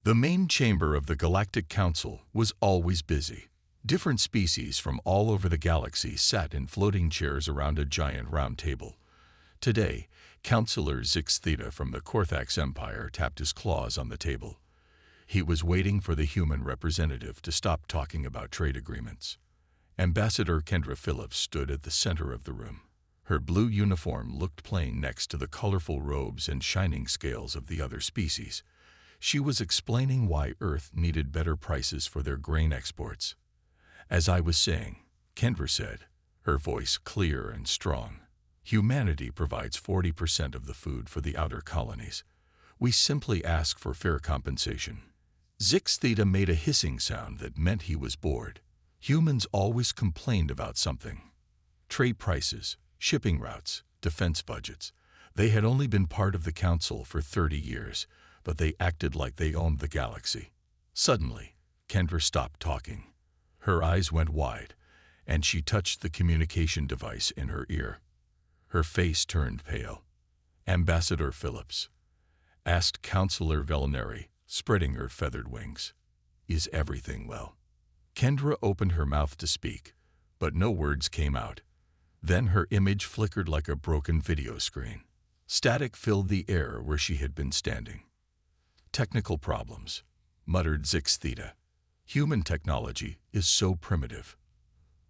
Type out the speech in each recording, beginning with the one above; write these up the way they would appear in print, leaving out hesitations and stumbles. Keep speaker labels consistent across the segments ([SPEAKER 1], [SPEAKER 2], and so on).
[SPEAKER 1] The main chamber of the Galactic Council was always busy. Different species from all over the galaxy sat in floating chairs around a giant round table. Today, Councillor Zix Theta from the Korthax Empire tapped his claws on the table. He was waiting for the human representative to stop talking about trade agreements. Ambassador Kendra Phillips stood at the center of the room. Her blue uniform looked plain next to the colorful robes and shining scales of the other species. She was explaining why Earth needed better prices for their grain exports. As I was saying, Kendra said, her voice clear and strong, humanity provides 40% of the food for the outer colonies. We simply ask for fair compensation. Zix Theta made a hissing sound that meant he was bored. Humans always complained about something. Trade prices, shipping routes, defense budgets. They had only been part of the council for 30 years, but they acted like they owned the galaxy. Suddenly, Kendra stopped talking. Her eyes went wide, and she touched the communication device in her ear. Her face turned pale. Ambassador Phillips asked Councillor Velinari, spreading her feathered wings, "Is everything well?" Kendra opened her mouth to speak, but no words came out. Then her image flickered like a broken video screen. Static filled the air where she had been standing. "Technical problems," muttered Zix Theta. "Human technology is so primitive."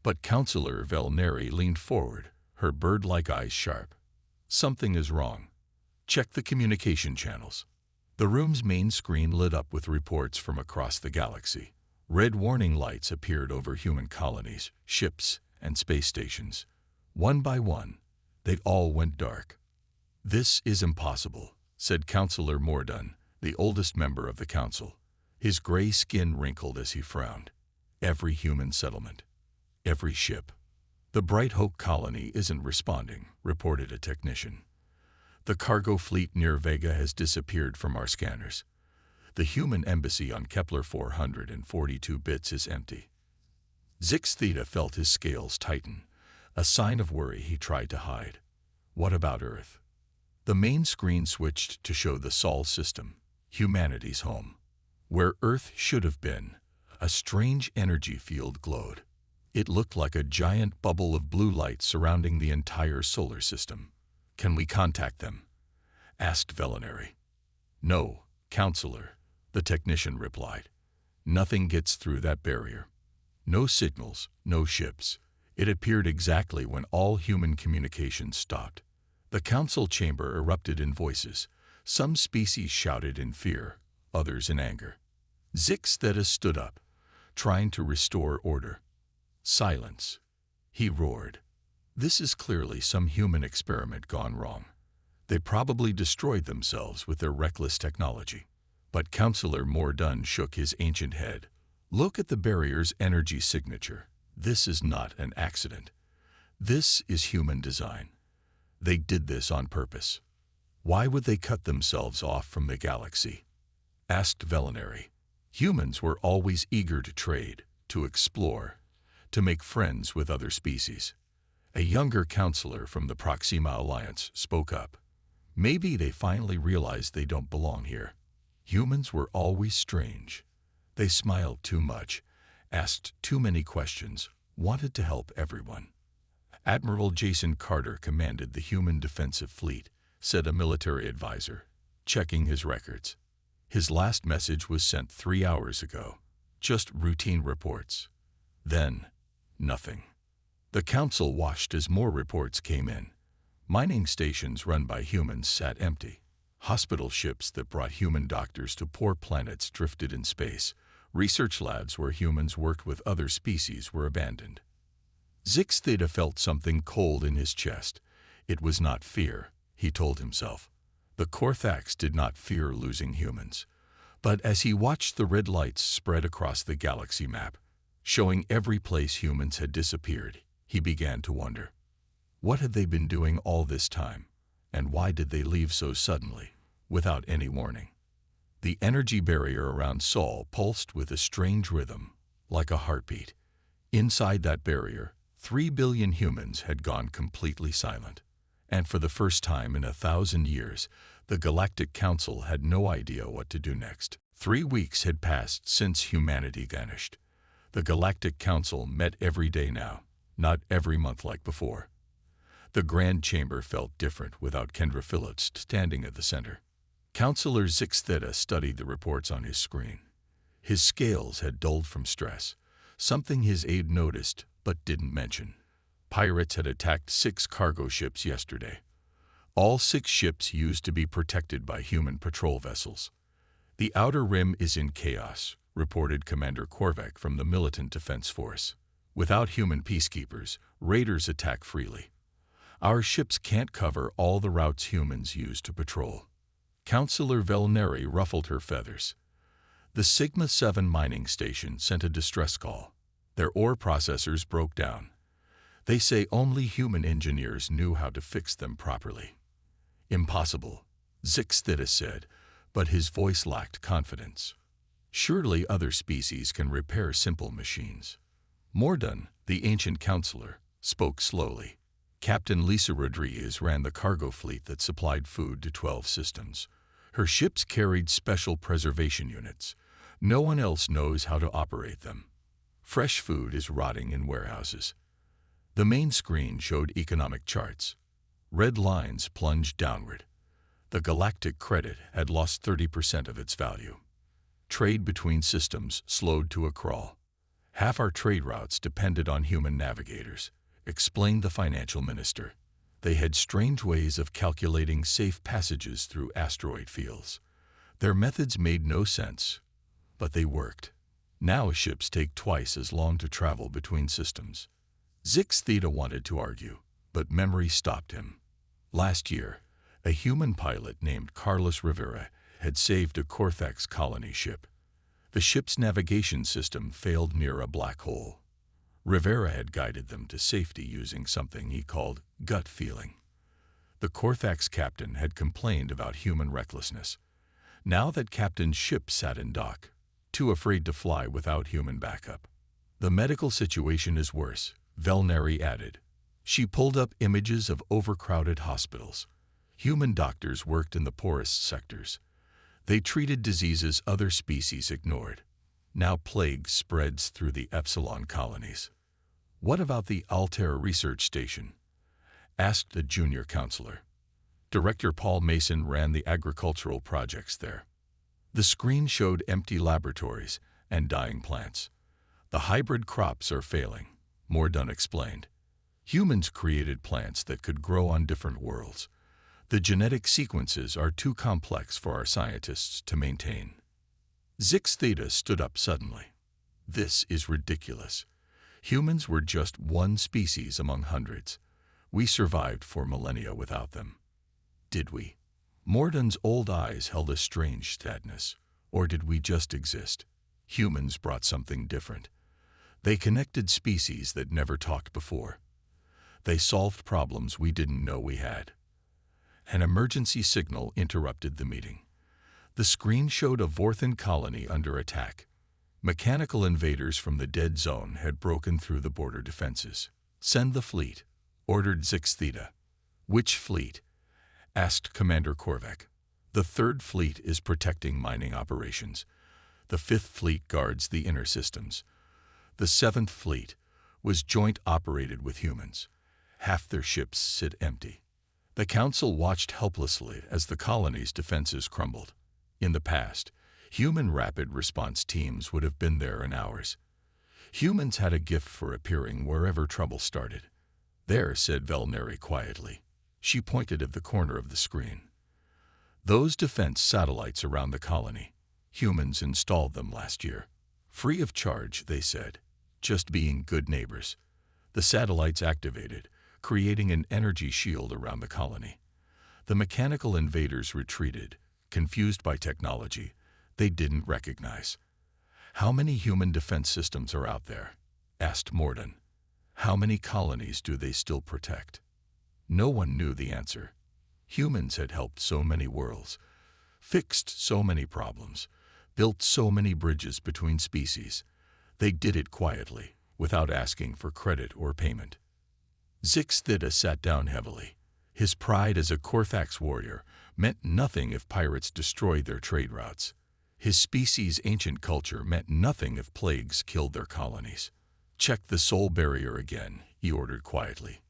[SPEAKER 1] But Councillor Velinari leaned forward, her bird-like eyes sharp. "Something is wrong. Check the communication channels." The room's main screen lit up with reports from across the galaxy. Red warning lights appeared over human colonies, ships, and space stations. One by one, they all went dark. "This is impossible," said Councillor Mordun, the oldest member of the council. His gray skin wrinkled as he frowned. "Every human settlement, every ship." "The Bright Hope colony isn't responding," reported a technician. "The cargo fleet near Vega has disappeared from our scanners. The human embassy on Kepler 442 bits is empty." Zix Theta felt his scales tighten, a sign of worry he tried to hide. "What about Earth?" The main screen switched to show the Sol system, humanity's home. Where Earth should have been, a strange energy field glowed. It looked like a giant bubble of blue light surrounding the entire solar system. "Can we contact them?" asked Velinari. "No, Counselor," the technician replied. "Nothing gets through that barrier. No signals, no ships." It appeared exactly when all human communications stopped. The council chamber erupted in voices. Some species shouted in fear, others in anger. Zix Theta stood up, trying to restore order. "Silence," he roared. "This is clearly some human experiment gone wrong. They probably destroyed themselves with their reckless technology." But Councillor Mordun shook his ancient head. "Look at the barrier's energy signature. This is not an accident. This is human design. They did this on purpose." "Why would they cut themselves off from the galaxy?" asked Velinari. "Humans were always eager to trade, to explore, to make friends with other species." A younger counselor from the Proxima Alliance spoke up. "Maybe they finally realized they don't belong here. Humans were always strange. They smiled too much, asked too many questions, wanted to help everyone." "Admiral Jason Carter commanded the Human Defensive Fleet," said a military advisor, checking his records. "His last message was sent 3 hours ago. Just routine reports. Then, nothing." The council watched as more reports came in. Mining stations run by humans sat empty. Hospital ships that brought human doctors to poor planets drifted in space. Research labs where humans worked with other species were abandoned. Zix Theta felt something cold in his chest. It was not fear, he told himself. The Korthax did not fear losing humans. But as he watched the red lights spread across the galaxy map, showing every place humans had disappeared, he began to wonder. What had they been doing all this time? And why did they leave so suddenly, without any warning? The energy barrier around Sol pulsed with a strange rhythm, like a heartbeat. Inside that barrier, 3 billion humans had gone completely silent. And for the first time in 1,000 years, the Galactic Council had no idea what to do next. 3 weeks had passed since humanity vanished. The Galactic Council met every day now, not every month like before. The Grand Chamber felt different without Kendra Phillips standing at the center. Counselor Zix Theta studied the reports on his screen. His scales had dulled from stress, something his aide noticed but didn't mention. Pirates had attacked 6 cargo ships yesterday. All 6 ships used to be protected by human patrol vessels. The outer rim is in chaos, reported Commander Korvac from the Militant Defense Force. Without human peacekeepers, raiders attack freely. Our ships can't cover all the routes humans use to patrol. Counselor Velneri ruffled her feathers. The Sigma-7 mining station sent a distress call. Their ore processors broke down. They say only human engineers knew how to fix them properly. Impossible, Zix Theta said, but his voice lacked confidence. Surely other species can repair simple machines. Mordun, the ancient counselor, spoke slowly. Captain Lisa Rodriguez ran the cargo fleet that supplied food to 12 systems. Her ships carried special preservation units. No one else knows how to operate them. Fresh food is rotting in warehouses. The main screen showed economic charts. Red lines plunged downward. The galactic credit had lost 30% of its value. Trade between systems slowed to a crawl. Half our trade routes depended on human navigators, explained the financial minister. They had strange ways of calculating safe passages through asteroid fields. Their methods made no sense, but they worked. Now ships take twice as long to travel between systems. Zix Theta wanted to argue, but memory stopped him. Last year, a human pilot named Carlos Rivera had saved a Corthax colony ship. The ship's navigation system failed near a black hole. Rivera had guided them to safety using something he called gut feeling. The Corthax captain had complained about human recklessness. Now that captain's ship sat in dock, too afraid to fly without human backup. The medical situation is worse, Velneri added. She pulled up images of overcrowded hospitals. Human doctors worked in the poorest sectors. They treated diseases other species ignored. Now plague spreads through the Epsilon colonies. What about the Altair Research Station? Asked the junior counselor. Director Paul Mason ran the agricultural projects there. The screen showed empty laboratories and dying plants. The hybrid crops are failing, Mordun explained. Humans created plants that could grow on different worlds. The genetic sequences are too complex for our scientists to maintain. Zix Theta stood up suddenly. This is ridiculous. Humans were just one species among hundreds. We survived for millennia without them. Did we? Mordun's old eyes held a strange sadness. Or did we just exist? Humans brought something different. They connected species that never talked before. They solved problems we didn't know we had. An emergency signal interrupted the meeting. The screen showed a Vorthan colony under attack. Mechanical invaders from the dead zone had broken through the border defenses. Send the fleet, ordered Zix Theta. Which fleet? Asked Commander Korvac. The 3rd Fleet is protecting mining operations. The 5th Fleet guards the inner systems. The 7th Fleet was joint-operated with humans. Half their ships sit empty. The Council watched helplessly as the colony's defenses crumbled. In the past, human rapid response teams would have been there in hours. Humans had a gift for appearing wherever trouble started. There, said Velneri quietly. She pointed at the corner of the screen. Those defense satellites around the colony. Humans installed them last year. Free of charge, they said. Just being good neighbors. The satellites activated, creating an energy shield around the colony. The mechanical invaders retreated, confused by technology they didn't recognize. How many human defense systems are out there? Asked Mordun. How many colonies do they still protect? No one knew the answer. Humans had helped so many worlds, fixed so many problems, built so many bridges between species. They did it quietly, without asking for credit or payment. Zix Theta sat down heavily. His pride as a Corthax warrior meant nothing if pirates destroyed their trade routes. His species' ancient culture meant nothing if plagues killed their colonies. "Check the soul barrier again," he ordered quietly.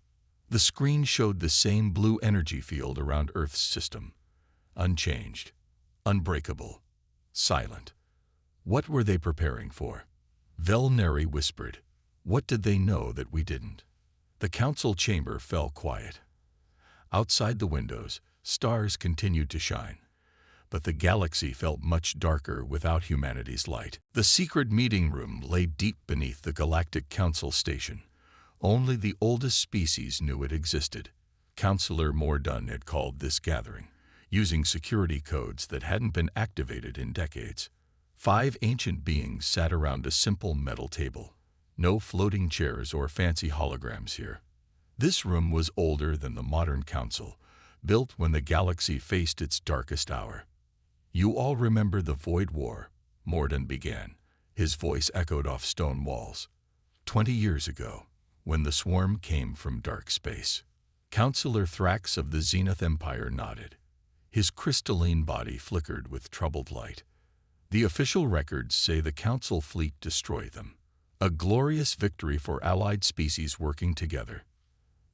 [SPEAKER 1] The screen showed the same blue energy field around Earth's system. Unchanged, unbreakable, silent. What were they preparing for? Velneri whispered. What did they know that we didn't? The council chamber fell quiet. Outside the windows, stars continued to shine. But the galaxy felt much darker without humanity's light. The secret meeting room lay deep beneath the Galactic Council station. Only the oldest species knew it existed. Counselor Mordun had called this gathering, using security codes that hadn't been activated in decades. 5 ancient beings sat around a simple metal table. No floating chairs or fancy holograms here. This room was older than the modern council, built when the galaxy faced its darkest hour. "You all remember the Void War," Mordun began. His voice echoed off stone walls. 20 years ago, when the swarm came from dark space. Counselor Thrax of the Zenith Empire nodded. His crystalline body flickered with troubled light. "The official records say the Council fleet destroyed them. A glorious victory for allied species working together."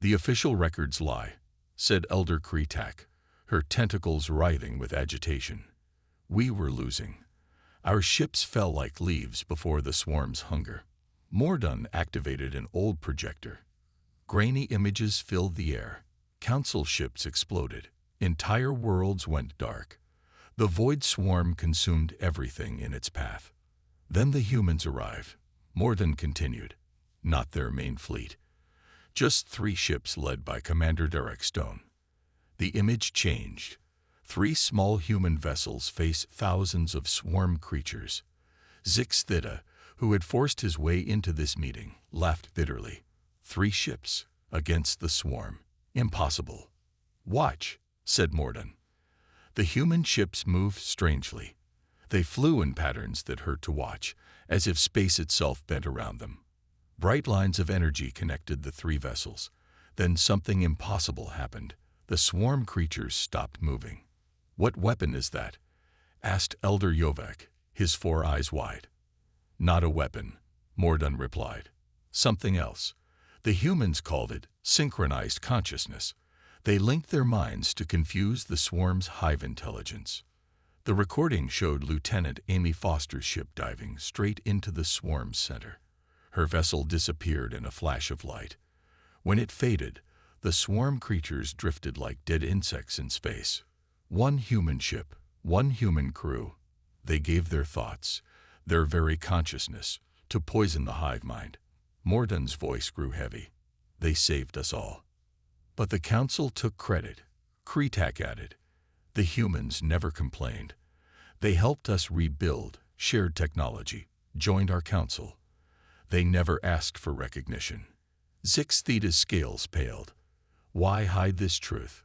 [SPEAKER 1] "The official records lie," said Elder Kretak, her tentacles writhing with agitation. "We were losing. Our ships fell like leaves before the swarm's hunger." Mordun activated an old projector. Grainy images filled the air. Council ships exploded. Entire worlds went dark. The void swarm consumed everything in its path. Then the humans arrived. Mordun continued. Not their main fleet. Just 3 ships led by Commander Derek Stone. The image changed. 3 small human vessels faced thousands of swarm creatures. Zix Theta, who had forced his way into this meeting, laughed bitterly. 3 ships against the swarm. Impossible. "Watch," said Mordun. The human ships moved strangely. They flew in patterns that hurt to watch, as if space itself bent around them. Bright lines of energy connected the 3 vessels. Then something impossible happened. The swarm creatures stopped moving. "What weapon is that?" asked Elder Yovek, his 4 eyes wide. "Not a weapon," Mordun replied. "Something else. The humans called it synchronized consciousness. They linked their minds to confuse the swarm's hive intelligence." The recording showed Lieutenant Amy Foster's ship diving straight into the swarm's center. Her vessel disappeared in a flash of light. When it faded, the swarm creatures drifted like dead insects in space. 1 human ship, 1 human crew. They gave their thoughts, their very consciousness, to poison the hive mind. Mordun's voice grew heavy. "They saved us all." But the council took credit. Kretak added. "The humans never complained. They helped us rebuild, shared technology, joined our council. They never asked for recognition." Zix Theta's scales paled. "Why hide this truth?"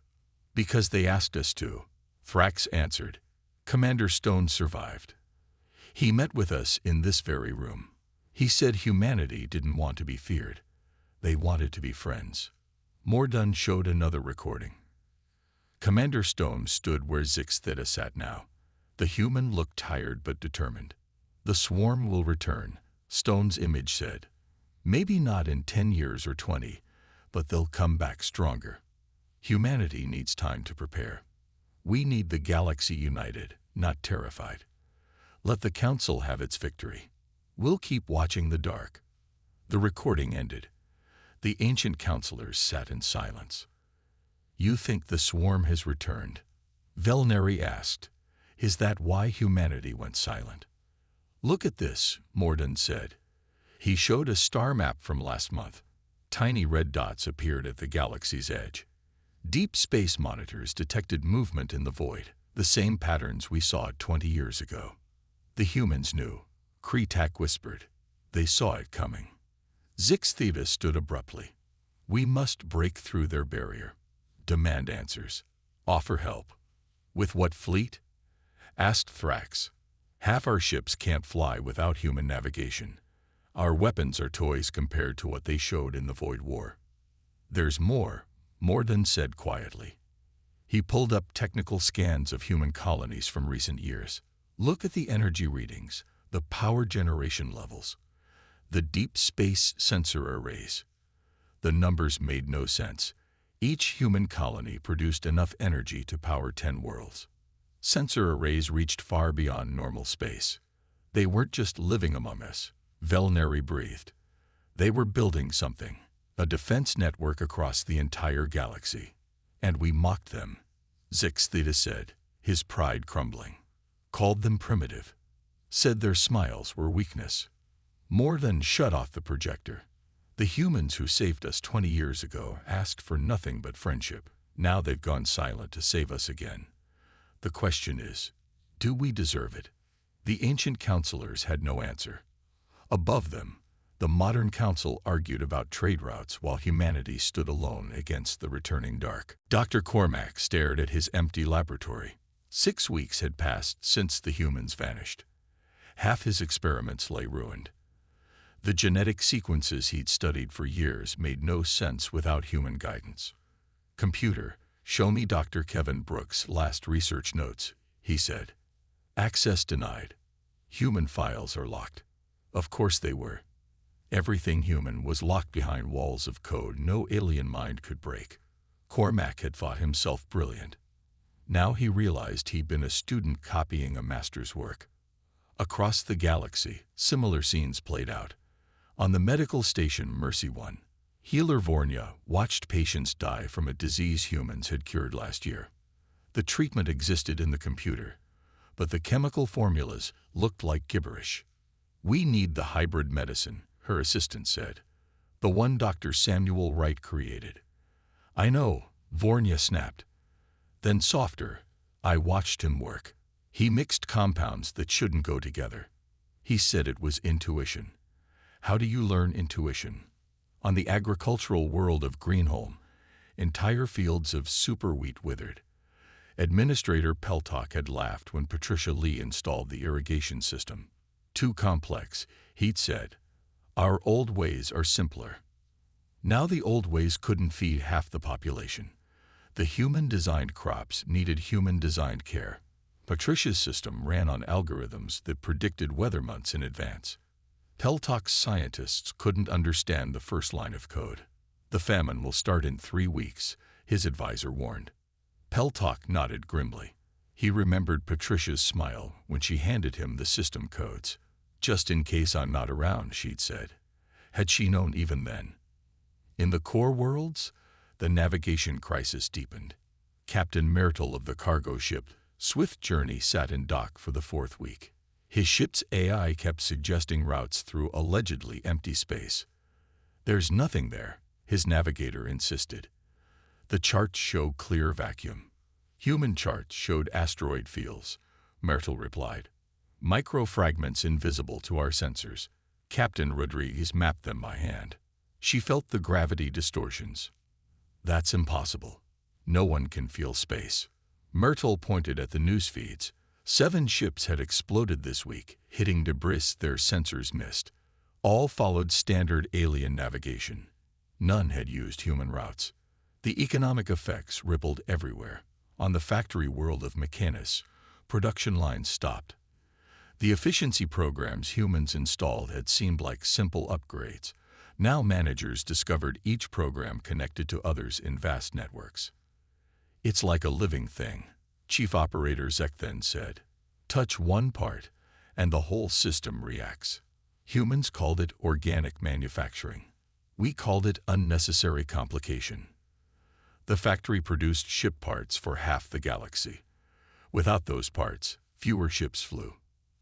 [SPEAKER 1] "Because they asked us to," Thrax answered. "Commander Stone survived. He met with us in this very room. He said humanity didn't want to be feared. They wanted to be friends." Mordun showed another recording. Commander Stone stood where Zix Theta sat now. The human looked tired but determined. "The swarm will return," Stone's image said. "Maybe not in 10 years or 20, but they'll come back stronger. Humanity needs time to prepare. We need the galaxy united, not terrified. Let the council have its victory. We'll keep watching the dark." The recording ended. The ancient counselors sat in silence. "You think the swarm has returned?" Velneri asked. "Is that why humanity went silent?" "Look at this," Mordun said. He showed a star map from last month. Tiny red dots appeared at the galaxy's edge. Deep space monitors detected movement in the void, the same patterns we saw 20 years ago. "The humans knew," Kretak whispered. "They saw it coming." Zix Theta stood abruptly. "We must break through their barrier. Demand answers. Offer help." "With what fleet?" asked Thrax. "Half our ships can't fly without human navigation. Our weapons are toys compared to what they showed in the Void War." "There's more," Mordun said quietly. He pulled up technical scans of human colonies from recent years. Look at the energy readings, the power generation levels, the deep space sensor arrays. The numbers made no sense. Each human colony produced enough energy to power 10 worlds. Sensor arrays reached far beyond normal space. They weren't just living among us, Velneri breathed. They were building something, a defense network across the entire galaxy. And we mocked them, Zixtheta said, his pride crumbling. Called them primitive. Said their smiles were weakness. More than shut off the projector. The humans who saved us 20 years ago asked for nothing but friendship. Now they've gone silent to save us again. The question is, do we deserve it? The ancient counselors had no answer. Above them, the modern council argued about trade routes while humanity stood alone against the returning dark. Dr. Cormac stared at his empty laboratory. 6 weeks had passed since the humans vanished. Half his experiments lay ruined. The genetic sequences he'd studied for years made no sense without human guidance. Computer, show me Dr. Kevin Brooks' last research notes, he said. Access denied. Human files are locked. Of course they were. Everything human was locked behind walls of code no alien mind could break. Cormac had thought himself brilliant. Now he realized he'd been a student copying a master's work. Across the galaxy, similar scenes played out. On the medical station Mercy 1, healer Vornia watched patients die from a disease humans had cured last year. The treatment existed in the computer, but the chemical formulas looked like gibberish. We need the hybrid medicine, her assistant said. The one Dr. Samuel Wright created. I know, Vornia snapped. Then softer, I watched him work. He mixed compounds that shouldn't go together. He said it was intuition. How do you learn intuition? On the agricultural world of Greenholm, entire fields of super wheat withered. Administrator Peltok had laughed when Patricia Lee installed the irrigation system. Too complex, he'd said. Our old ways are simpler. Now the old ways couldn't feed half the population. The human-designed crops needed human-designed care. Patricia's system ran on algorithms that predicted weather months in advance. Peltok's scientists couldn't understand the first line of code. The famine will start in 3 weeks, his advisor warned. Peltok nodded grimly. He remembered Patricia's smile when she handed him the system codes. Just in case I'm not around, she'd said. Had she known even then? In the core worlds, the navigation crisis deepened. Captain Myrtle of the cargo ship Swift Journey sat in dock for the 4th week. His ship's AI kept suggesting routes through allegedly empty space. There's nothing there, his navigator insisted. The charts show clear vacuum. Human charts showed asteroid fields, Myrtle replied. Microfragments invisible to our sensors. Captain Rodriguez mapped them by hand. She felt the gravity distortions. That's impossible. No one can feel space. Myrtle pointed at the news feeds. 7 ships had exploded this week, hitting debris their sensors missed. All followed standard alien navigation. None had used human routes. The economic effects rippled everywhere. On the factory world of Mechanus, production lines stopped. The efficiency programs humans installed had seemed like simple upgrades. Now managers discovered each program connected to others in vast networks. It's like a living thing, Chief Operator Zekthen said. Touch one part, and the whole system reacts. Humans called it organic manufacturing. We called it unnecessary complication. The factory produced ship parts for half the galaxy. Without those parts, fewer ships flew.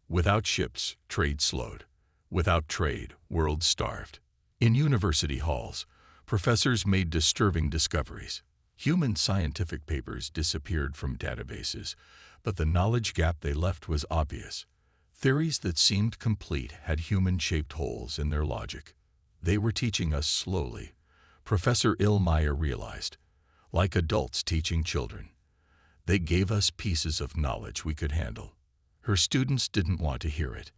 [SPEAKER 1] Without ships, trade slowed. Without trade, worlds starved. In university halls, professors made disturbing discoveries. Human scientific papers disappeared from databases, but the knowledge gap they left was obvious. Theories that seemed complete had human-shaped holes in their logic. They were teaching us slowly, Professor Illmeyer realized, like adults teaching children. They gave us pieces of knowledge we could handle. Her students didn't want to hear it,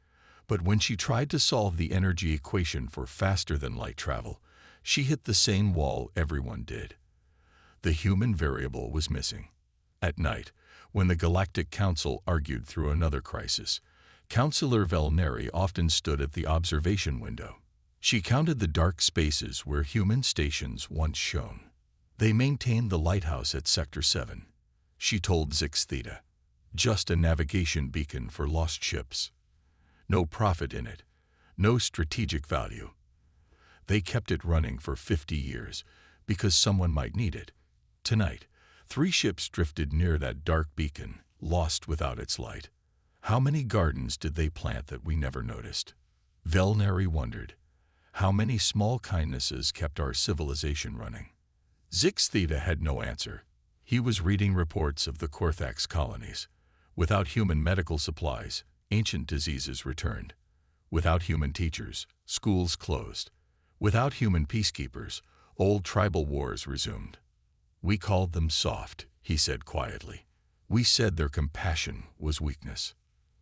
[SPEAKER 1] but when she tried to solve the energy equation for faster-than-light travel, she hit the same wall everyone did. The human variable was missing. At night, when the Galactic Council argued through another crisis, Counselor Velneri often stood at the observation window. She counted the dark spaces where human stations once shone. They maintained the lighthouse at Sector 7, she told Zix Theta. Just a navigation beacon for lost ships. No profit in it, no strategic value. They kept it running for 50 years because someone might need it. Tonight, 3 ships drifted near that dark beacon, lost without its light. How many gardens did they plant that we never noticed? Velneri wondered. How many small kindnesses kept our civilization running? Zix Theta had no answer. He was reading reports of the Korthax colonies. Without human medical supplies, ancient diseases returned. Without human teachers, schools closed. Without human peacekeepers, old tribal wars resumed. We called them soft, he said quietly. We said their compassion was weakness.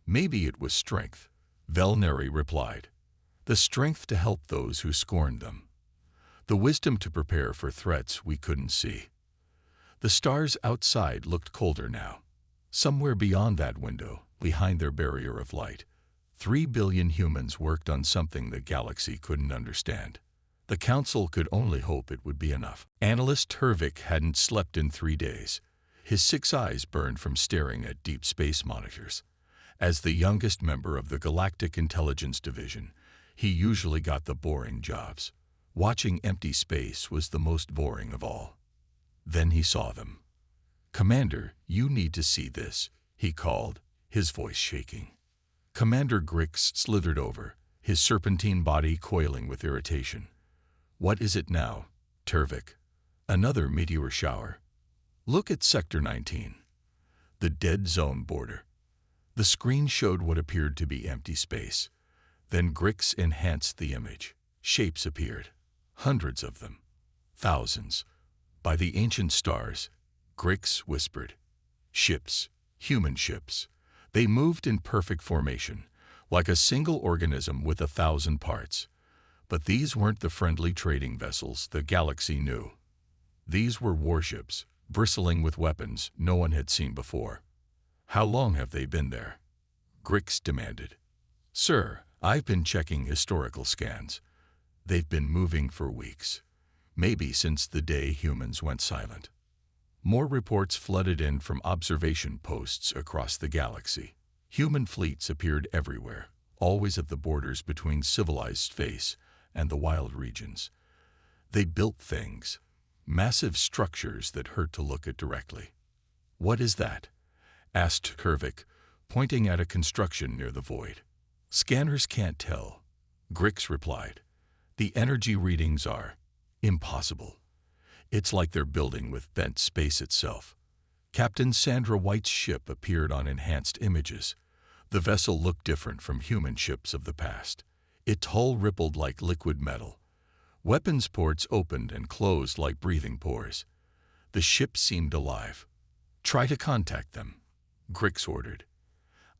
[SPEAKER 1] Maybe it was strength, Velneri replied. The strength to help those who scorned them. The wisdom to prepare for threats we couldn't see. The stars outside looked colder now. Somewhere beyond that window, behind their barrier of light, 3 billion humans worked on something the galaxy couldn't understand. The Council could only hope it would be enough. Analyst Hervik hadn't slept in 3 days. His 6 eyes burned from staring at deep space monitors. As the youngest member of the Galactic Intelligence Division, he usually got the boring jobs. Watching empty space was the most boring of all. Then he saw them. Commander, you need to see this, he called, his voice shaking. Commander Grix slithered over, his serpentine body coiling with irritation. What is it now, Tervik? Another meteor shower. Look at Sector 19. The dead zone border. The screen showed what appeared to be empty space. Then Grix enhanced the image. Shapes appeared. Hundreds of them. Thousands. By the ancient stars, Grix whispered. Ships. Human ships. They moved in perfect formation, like a single organism with 1,000 parts. But these weren't the friendly trading vessels the galaxy knew. These were warships, bristling with weapons no one had seen before. How long have they been there? Grix demanded. Sir, I've been checking historical scans. They've been moving for weeks. Maybe since the day humans went silent. More reports flooded in from observation posts across the galaxy. Human fleets appeared everywhere, always at the borders between civilized space and the wild regions. They built things, massive structures that hurt to look at directly. What is that? Asked Kervik, pointing at a construction near the void. Scanners can't tell, Grix replied. The energy readings are impossible. It's like they're building with bent space itself. Captain Sandra White's ship appeared on enhanced images. The vessel looked different from human ships of the past. Its hull rippled like liquid metal. Weapons ports opened and closed like breathing pores. The ship seemed alive. Try to contact them, Grix ordered.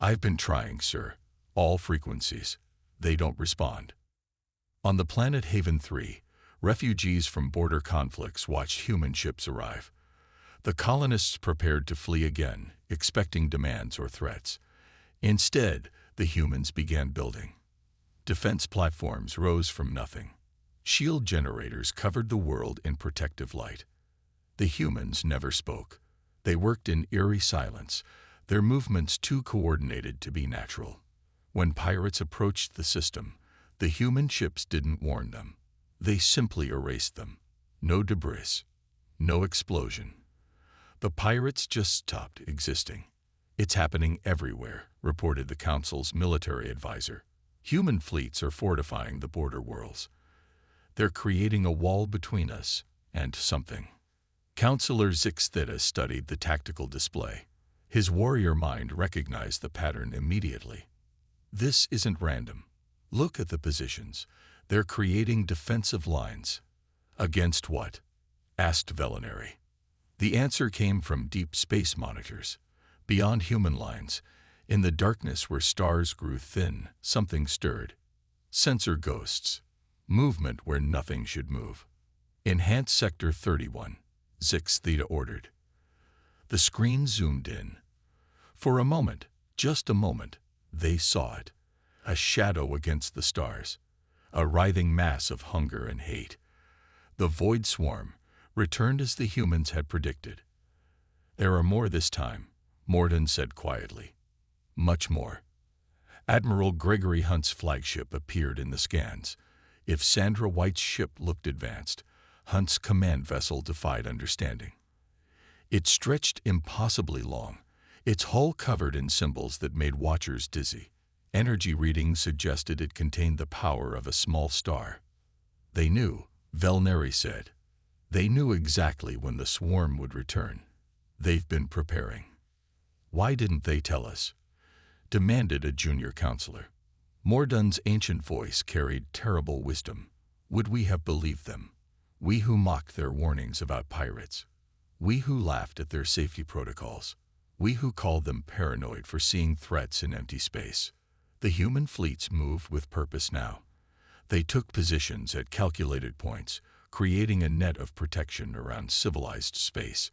[SPEAKER 1] I've been trying, sir. All frequencies. They don't respond. On the planet Haven 3, refugees from border conflicts watched human ships arrive. The colonists prepared to flee again, expecting demands or threats. Instead, the humans began building. Defense platforms rose from nothing. Shield generators covered the world in protective light. The humans never spoke. They worked in eerie silence, their movements too coordinated to be natural. When pirates approached the system, the human ships didn't warn them. They simply erased them. No debris. No explosion. The pirates just stopped existing. It's happening everywhere, reported the Council's military advisor. Human fleets are fortifying the border worlds. They're creating a wall between us and something. Counselor Zix Theta studied the tactical display. His warrior mind recognized the pattern immediately. This isn't random. Look at the positions. They're creating defensive lines. Against what? Asked Velneri. The answer came from deep space monitors. Beyond human lines, in the darkness where stars grew thin, something stirred. Sensor ghosts. Movement where nothing should move. Enhance Sector 31, Zix Theta ordered. The screen zoomed in, For a moment, just a moment, they saw it. A shadow against the stars. A writhing mass of hunger and hate. The void swarm returned as the humans had predicted. "There are more this time," Morden said quietly. "Much more." Admiral Gregory Hunt's flagship appeared in the scans. If Sandra White's ship looked advanced, Hunt's command vessel defied understanding. It stretched impossibly long, its hull covered in symbols that made watchers dizzy. Energy readings suggested it contained the power of a small star. "They knew," Valneri said. "They knew exactly when the swarm would return. They've been preparing." "Why didn't they tell us?" demanded a junior counselor. Morden's ancient voice carried terrible wisdom. "Would we have believed them? We who mocked their warnings about pirates. We who laughed at their safety protocols. We who called them paranoid for seeing threats in empty space." The human fleets moved with purpose now. They took positions at calculated points, creating a net of protection around civilized space.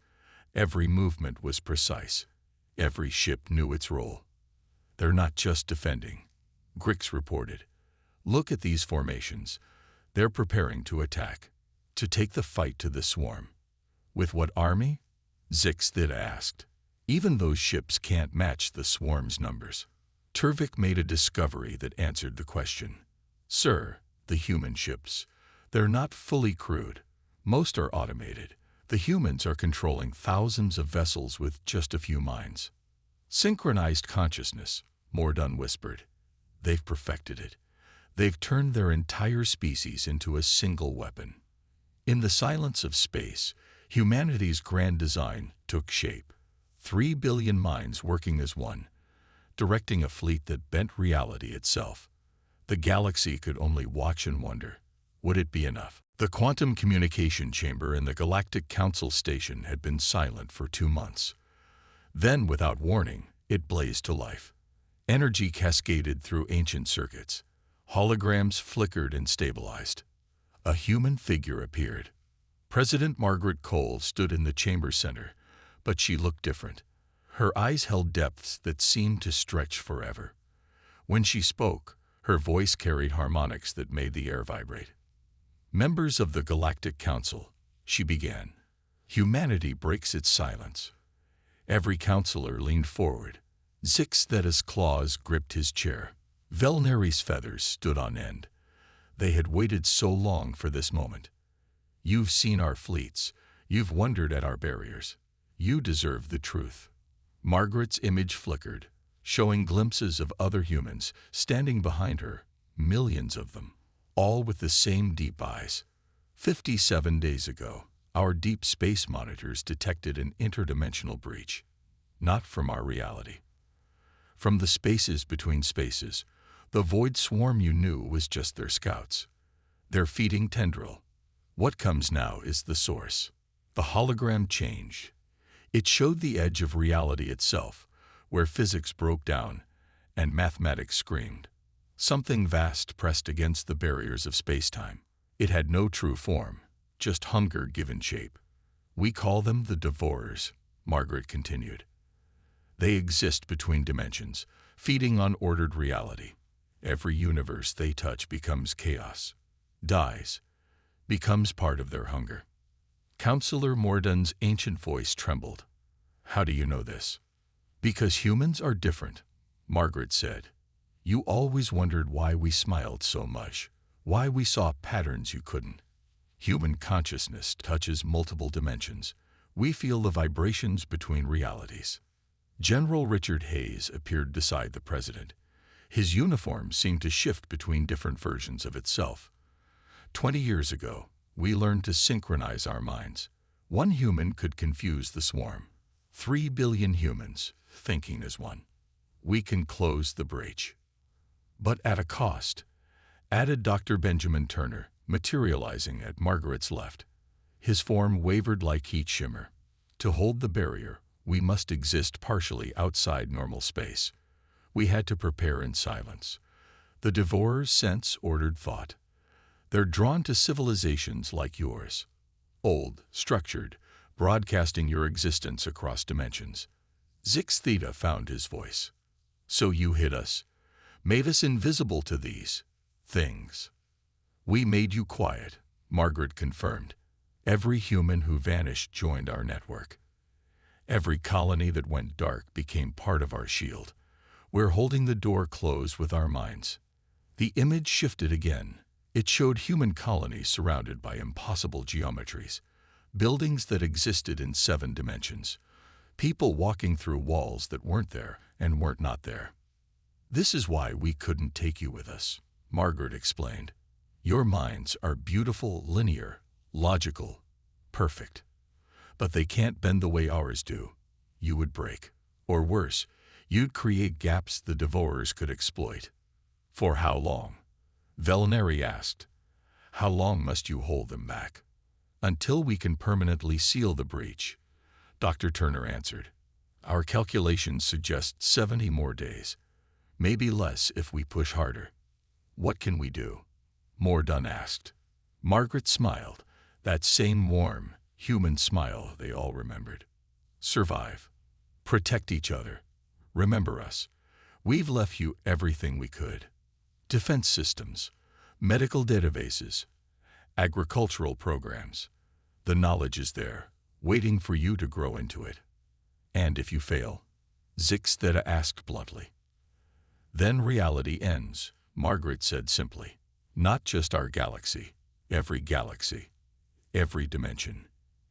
[SPEAKER 1] Every movement was precise. Every ship knew its role. "They're not just defending," Grix reported. "Look at these formations. They're preparing to attack, to take the fight to the swarm." "With what army?" Zixthid asked. "Even those ships can't match the swarm's numbers." Turvik made a discovery that answered the question. "Sir, the human ships. They're not fully crewed. Most are automated. The humans are controlling thousands of vessels with just a few minds." "Synchronized consciousness," Morden whispered. "They've perfected it. They've turned their entire species into a single weapon." In the silence of space, humanity's grand design took shape. 3 billion minds working as one, directing a fleet that bent reality itself. The galaxy could only watch and wonder. Would it be enough? The quantum communication chamber in the Galactic Council station had been silent for 2 months. Then, without warning, it blazed to life. Energy cascaded through ancient circuits. Holograms flickered and stabilized. A human figure appeared. President Margaret Cole stood in the chamber center, but she looked different. Her eyes held depths that seemed to stretch forever. When she spoke, her voice carried harmonics that made the air vibrate. "Members of the Galactic Council," she began, "humanity breaks its silence." Every counselor leaned forward. Zixthid's claws gripped his chair. Valneri's feathers stood on end. They had waited so long for this moment. "You've seen our fleets. You've wondered at our barriers. You deserve the truth." Margaret's image flickered, showing glimpses of other humans standing behind her, millions of them, all with the same deep eyes. 57 days ago, our deep space monitors detected an interdimensional breach. Not from our reality. From the spaces between spaces, the void swarm you knew was just their scouts. Their feeding tendril. What comes now is the source. The hologram changed. It showed the edge of reality itself, where physics broke down and mathematics screamed. Something vast pressed against the barriers of space-time. It had no true form, just hunger given shape. "We call them the Devourers," Margaret continued. "They exist between dimensions, feeding on ordered reality. Every universe they touch becomes chaos, dies, becomes part of their hunger." Counselor Morden's ancient voice trembled. "How do you know this?" "Because humans are different," Margaret said. "You always wondered why we smiled so much, why we saw patterns you couldn't. Human consciousness touches multiple dimensions. We feel the vibrations between realities." General Richard Hayes appeared beside the president. His uniform seemed to shift between different versions of itself. 20 years ago, we learned to synchronize our minds. One human could confuse the swarm. 3 billion humans, thinking as one. We can close the breach. But at a cost, added Dr. Benjamin Turner, materializing at Margaret's left. His form wavered like heat shimmer. To hold the barrier, we must exist partially outside normal space. We had to prepare in silence. The Devourers sense ordered thought. They're drawn to civilizations like yours. Old, structured, broadcasting your existence across dimensions. Zix Theta found his voice. So you hid us, made us invisible to these things. We made you quiet, Margaret confirmed. Every human who vanished joined our network. Every colony that went dark became part of our shield. We're holding the door closed with our minds. The image shifted again. It showed human colonies surrounded by impossible geometries, buildings that existed in 7 dimensions, people walking through walls that weren't there and weren't not there. This is why we couldn't take you with us, Margaret explained. Your minds are beautiful, linear, logical, perfect. But they can't bend the way ours do. You would break. Or worse, you'd create gaps the devourers could exploit. For how long? Velinari asked. How long must you hold them back? Until we can permanently seal the breach, Dr. Turner answered. Our calculations suggest 70 more days. Maybe less if we push harder. What can we do? Mordun asked. Margaret smiled, that same warm, human smile they all remembered. Survive. Protect each other. Remember us. We've left you everything we could. Defense systems, medical databases, agricultural programs. The knowledge is there, waiting for you to grow into it. And if you fail, Zix Theta asked bluntly. Then reality ends, Margaret said simply. Not just our galaxy, every dimension,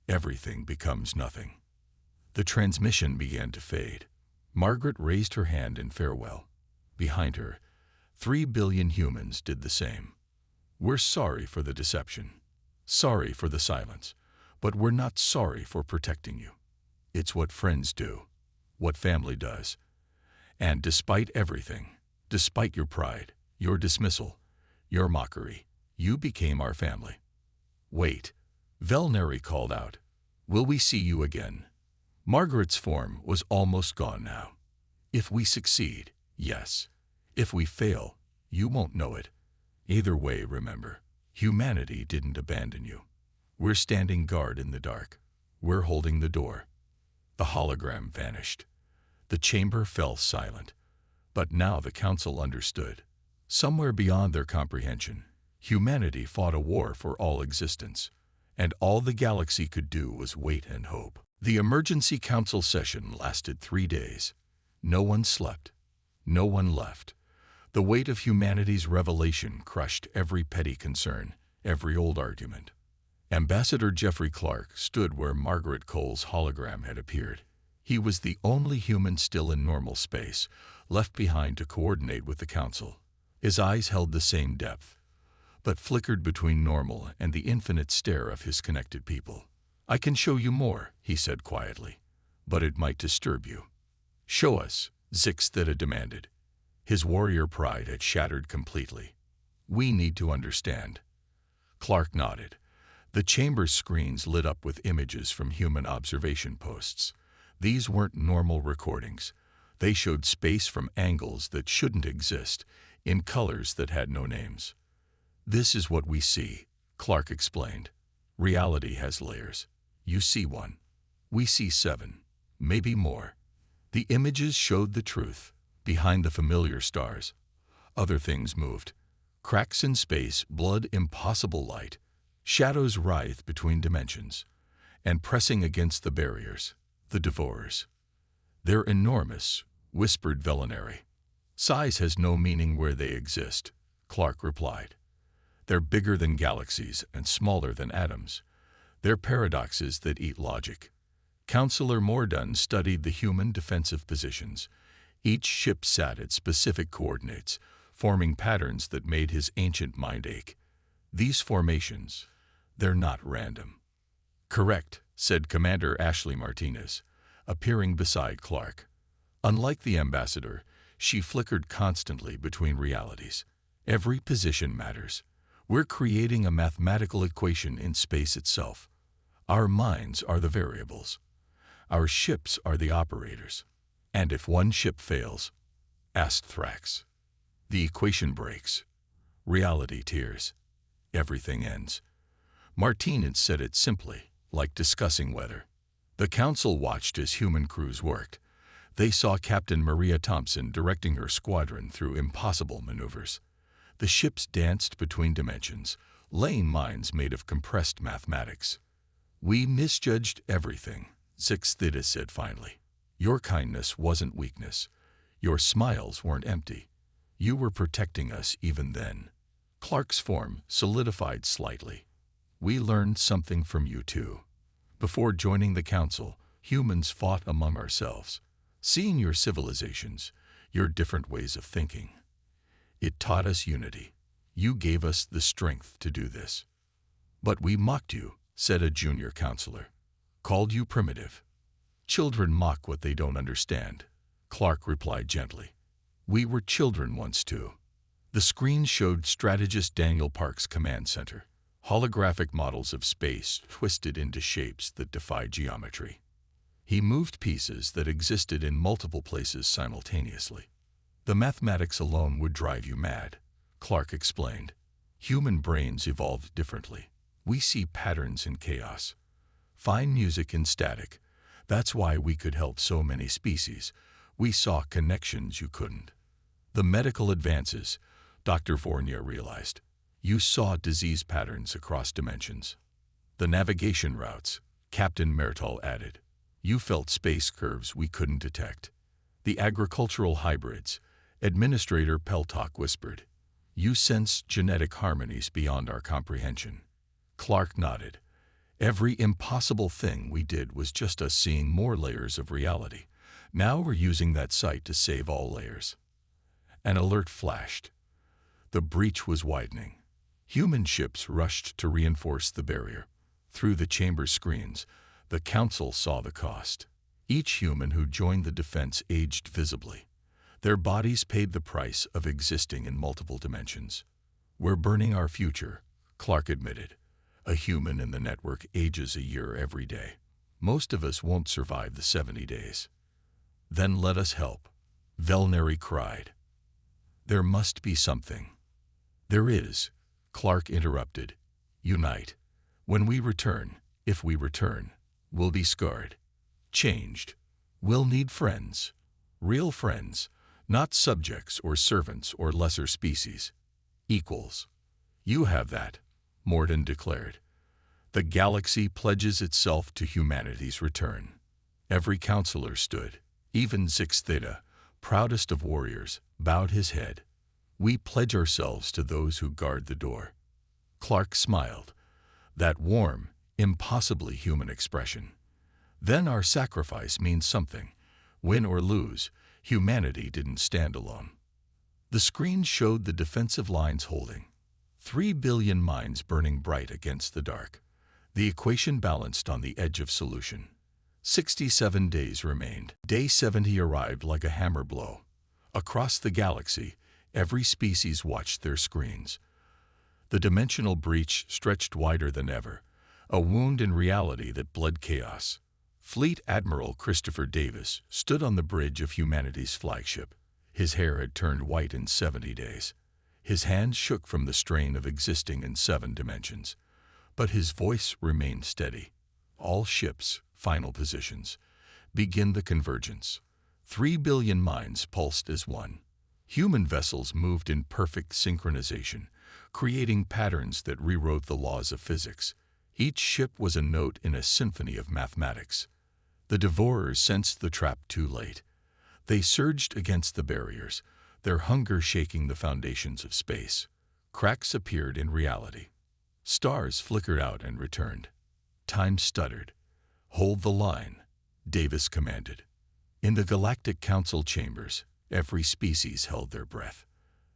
[SPEAKER 1] everything becomes nothing. The transmission began to fade. Margaret raised her hand in farewell. Behind her, 3 billion humans did the same. We're sorry for the deception, sorry for the silence, but we're not sorry for protecting you. It's what friends do, what family does. And despite everything, despite your pride, your dismissal, your mockery, you became our family. Wait, Velinari called out. Will we see you again? Margaret's form was almost gone now. If we succeed, yes. If we fail, you won't know it. Either way, remember, humanity didn't abandon you. We're standing guard in the dark. We're holding the door. The hologram vanished. The chamber fell silent. But now the council understood. Somewhere beyond their comprehension, humanity fought a war for all existence, and all the galaxy could do was wait and hope. The emergency council session lasted 3 days. No one slept. No one left. The weight of humanity's revelation crushed every petty concern, every old argument. Ambassador Jeffrey Clark stood where Margaret Cole's hologram had appeared. He was the only human still in normal space, left behind to coordinate with the council. His eyes held the same depth, but flickered between normal and the infinite stare of his connected people. I can show you more, he said quietly, but it might disturb you. Show us, Zix Theta demanded. His warrior pride had shattered completely. We need to understand. Clark nodded. The chamber's screens lit up with images from human observation posts. These weren't normal recordings. They showed space from angles that shouldn't exist, in colors that had no names. This is what we see, Clark explained. Reality has layers. You see 1. We see 7, maybe more. The images showed the truth. Behind the familiar stars, other things moved. Cracks in space, blood, impossible light. Shadows writhed between dimensions, and pressing against the barriers, the devourers. They're enormous, whispered Velinari. Size has no meaning where they exist, Clark replied. They're bigger than galaxies and smaller than atoms. They're paradoxes that eat logic. Counselor Mordun studied the human defensive positions. Each ship sat at specific coordinates, forming patterns that made his ancient mind ache. These formations, they're not random. Correct, said Commander Ashley Martinez, appearing beside Clark. Unlike the ambassador, she flickered constantly between realities. Every position matters. We're creating a mathematical equation in space itself. Our minds are the variables. Our ships are the operators. And if one ship fails, asked Thrax, the equation breaks. Reality tears. Everything ends. Martinez said it simply, like discussing weather. The council watched as human crews worked. They saw Captain Maria Thompson directing her squadron through impossible maneuvers. The ships danced between dimensions, laying mines made of compressed mathematics. "We misjudged everything," Six Theta said finally. "Your kindness wasn't weakness. Your smiles weren't empty. You were protecting us even then." Clark's form solidified slightly. "We learned something from you too. Before joining the Council, humans fought among ourselves. Seeing your civilizations, your different ways of thinking, it taught us unity. You gave us the strength to do this." "But we mocked you," said a junior counselor. "Called you primitive." "Children mock what they don't understand," Clark replied gently. "We were children once too." The screen showed strategist Daniel Park's command center. Holographic models of space twisted into shapes that defied geometry. He moved pieces that existed in multiple places simultaneously. "The mathematics alone would drive you mad," Clark explained. "Human brains evolved differently. We see patterns in chaos, find music in static. That's why we could help so many species. We saw connections you couldn't." "The medical advances," Dr. Fournier realized. "You saw disease patterns across dimensions." "The navigation routes," Captain Mertal added. "You felt space curves we couldn't detect." "The agricultural hybrids," Administrator Peltok whispered. "You sensed genetic harmonies beyond our comprehension." Clark nodded. "Every impossible thing we did was just us seeing more layers of reality. Now we're using that sight to save all layers." An alert flashed. The breach was widening. Human ships rushed to reinforce the barrier. Through the chamber screens, the Council saw the cost. Each human who joined the defense aged visibly. Their bodies paid the price of existing in multiple dimensions. "We're burning our future," Clark admitted. "A human in the network ages a year every day. Most of us won't survive the 70 days. "Then let us help," Velneri cried. "There must be something." "There is," Clark interrupted. "Unite. When we return, if we return, we'll be scarred, changed. We'll need friends. Real friends, not subjects or servants or lesser species. Equals." "You have that," Morden declared. "The galaxy pledges itself to humanity's return." Every counselor stood. Even Six Theta, proudest of warriors, bowed his head. "We pledge ourselves to those who guard the door." Clark smiled. That warm, impossibly human expression. "Then our sacrifice means something. Win or lose, humanity didn't stand alone." The screen showed the defensive lines holding. 3 billion minds burning bright against the dark. The equation balanced on the edge of solution. 67 days remained. Day 70 arrived like a hammer blow. Across the galaxy, every species watched their screens. The dimensional breach stretched wider than ever, a wound in reality that bled chaos. Fleet Admiral Christopher Davis stood on the bridge of humanity's flagship. His hair had turned white in 70 days. His hands shook from the strain of existing in 7 dimensions. But his voice remained steady. "All ships, final positions. Begin the convergence." 3 billion minds pulsed as one. Human vessels moved in perfect synchronization, creating patterns that rewrote the laws of physics. Each ship was a note in a symphony of mathematics. The Devourers sensed the trap too late. They surged against the barriers, their hunger shaking the foundations of space. Cracks appeared in reality. Stars flickered out and returned. Time stuttered. "Hold the line," Davis commanded. In the Galactic Council chambers, every species held their breath.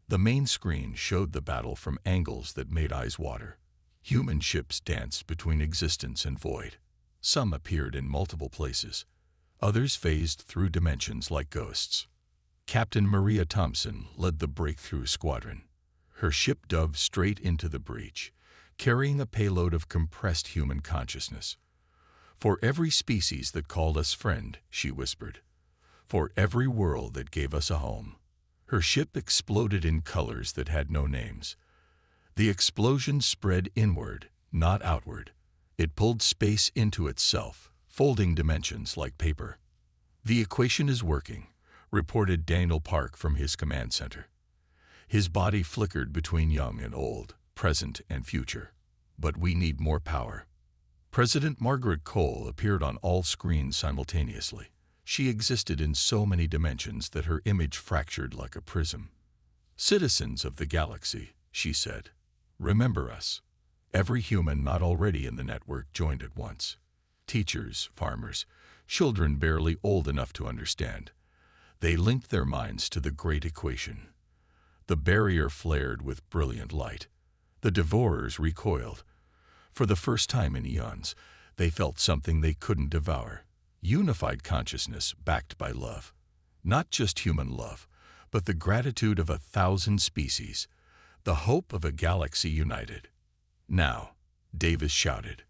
[SPEAKER 1] The main screen showed the battle from angles that made eyes water. Human ships danced between existence and void. Some appeared in multiple places. Others phased through dimensions like ghosts. Captain Maria Thompson led the breakthrough squadron. Her ship dove straight into the breach, carrying a payload of compressed human consciousness. "For every species that called us friend," she whispered. "For every world that gave us a home." Her ship exploded in colors that had no names. The explosion spread inward, not outward. It pulled space into itself, folding dimensions like paper. The equation is working, reported Daniel Park from his command center. His body flickered between young and old, present and future. But we need more power. President Margaret Cole appeared on all screens simultaneously. She existed in so many dimensions that her image fractured like a prism. "Citizens of the galaxy," she said, "remember us." Every human not already in the network joined at once. Teachers, farmers, children barely old enough to understand. They linked their minds to the great equation. The barrier flared with brilliant light. The devourers recoiled. For the first time in eons, they felt something they couldn't devour. Unified consciousness backed by love. Not just human love, but the gratitude of 1,000 species. The hope of a galaxy united. "Now," Davis shouted.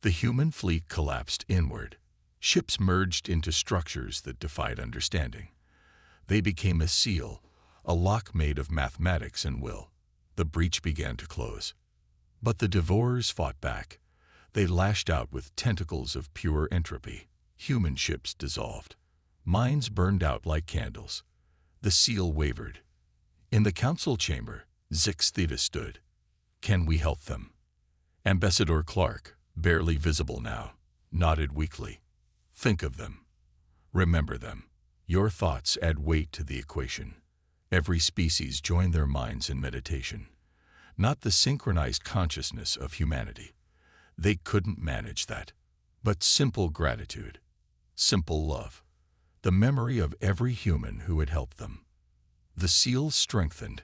[SPEAKER 1] The human fleet collapsed inward. Ships merged into structures that defied understanding. They became a seal, a lock made of mathematics and will. The breach began to close. But the devourers fought back. They lashed out with tentacles of pure entropy. Human ships dissolved. Minds burned out like candles. The seal wavered. In the council chamber, Zix Theta stood. "Can we help them?" Ambassador Clark, barely visible now, nodded weakly. "Think of them. Remember them. Your thoughts add weight to the equation." Every species joined their minds in meditation. Not the synchronized consciousness of humanity. They couldn't manage that. But simple gratitude. Simple love. The memory of every human who had helped them. The seals strengthened.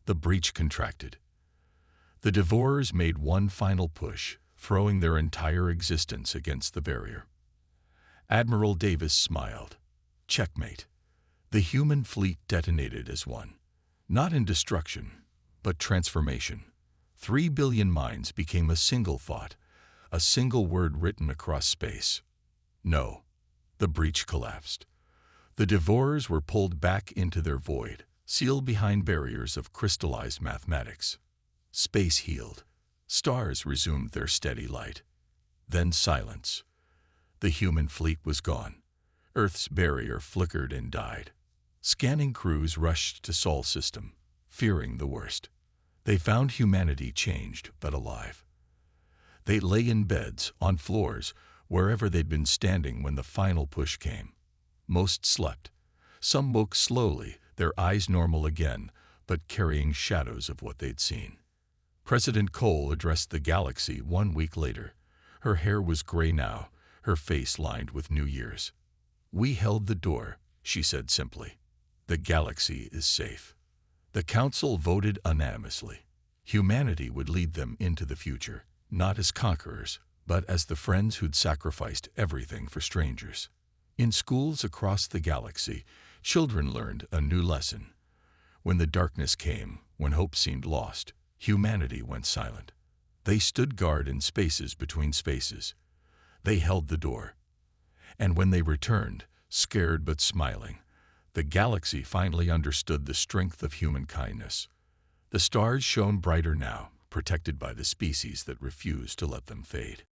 [SPEAKER 1] The breach contracted. The devourers made one final push, throwing their entire existence against the barrier. Admiral Davis smiled. Checkmate. The human fleet detonated as one. Not in destruction, but transformation. 3 billion minds became a single thought, a single word written across space. No. The breach collapsed. The devourers were pulled back into their void, sealed behind barriers of crystallized mathematics. Space healed. Stars resumed their steady light. Then silence. The human fleet was gone. Earth's barrier flickered and died. Scanning crews rushed to Sol system, fearing the worst. They found humanity changed but alive. They lay in beds, on floors, wherever they'd been standing when the final push came. Most slept. Some woke slowly, their eyes normal again, but carrying shadows of what they'd seen. President Cole addressed the galaxy 1 week later. Her hair was gray now, her face lined with new years. "We held the door," she said simply. "The galaxy is safe." The council voted unanimously. Humanity would lead them into the future, not as conquerors, but as the friends who'd sacrificed everything for strangers. In schools across the galaxy, children learned a new lesson. When the darkness came, when hope seemed lost, humanity went silent. They stood guard in spaces between spaces. They held the door. And when they returned, scared but smiling, the galaxy finally understood the strength of human kindness. The stars shone brighter now, protected by the species that refused to let them fade.